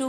2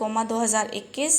2021.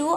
2